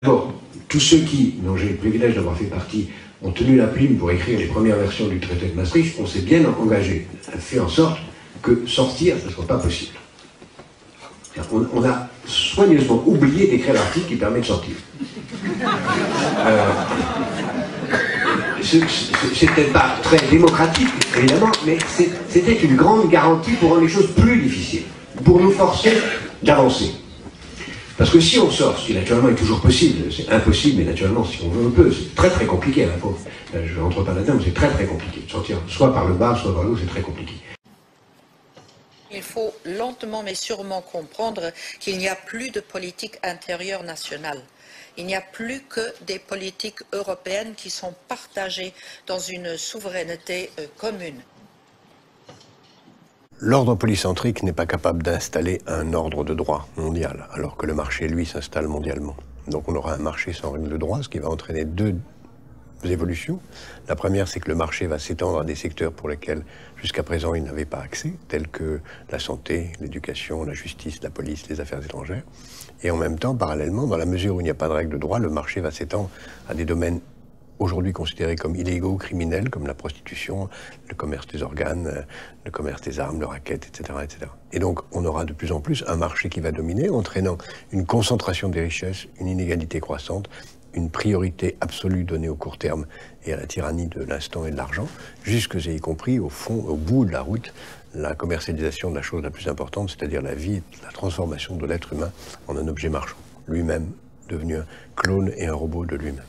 D'abord, tous ceux dont j'ai le privilège d'avoir fait partie, ont tenu la plume pour écrire les premières versions du traité de Maastricht, on s'est bien engagé, fait en sorte que sortir ne soit pas possible. On a soigneusement oublié d'écrire l'article qui permet de sortir. C'était pas très démocratique, évidemment, mais c'était une grande garantie pour rendre les choses plus difficiles, pour nous forcer d'avancer. Parce que si on sort, ce qui naturellement est toujours possible, c'est impossible, mais naturellement, si on veut, on peut, c'est très très compliqué. Je ne rentre pas là-dedans, mais c'est très très compliqué. De sortir soit par le bas, soit par le haut, c'est très compliqué. Il faut lentement mais sûrement comprendre qu'il n'y a plus de politique intérieure nationale. Il n'y a plus que des politiques européennes qui sont partagées dans une souveraineté commune. L'ordre polycentrique n'est pas capable d'installer un ordre de droit mondial, alors que le marché, lui, s'installe mondialement. Donc on aura un marché sans règles de droit, ce qui va entraîner deux évolutions. La première, c'est que le marché va s'étendre à des secteurs pour lesquels, jusqu'à présent, il n'avait pas accès, tels que la santé, l'éducation, la justice, la police, les affaires étrangères. Et en même temps, parallèlement, dans la mesure où il n'y a pas de règles de droit, le marché va s'étendre à des domaines aujourd'hui considérés comme illégaux, criminels, comme la prostitution, le commerce des organes, le commerce des armes, le racket, etc., etc. Et donc, on aura de plus en plus un marché qui va dominer, entraînant une concentration des richesses, une inégalité croissante, une priorité absolue donnée au court terme et à la tyrannie de l'instant et de l'argent, jusque et y compris, au fond, au bout de la route, la commercialisation de la chose la plus importante, c'est-à-dire la vie, la transformation de l'être humain en un objet marchand, lui-même devenu un clone et un robot de lui-même.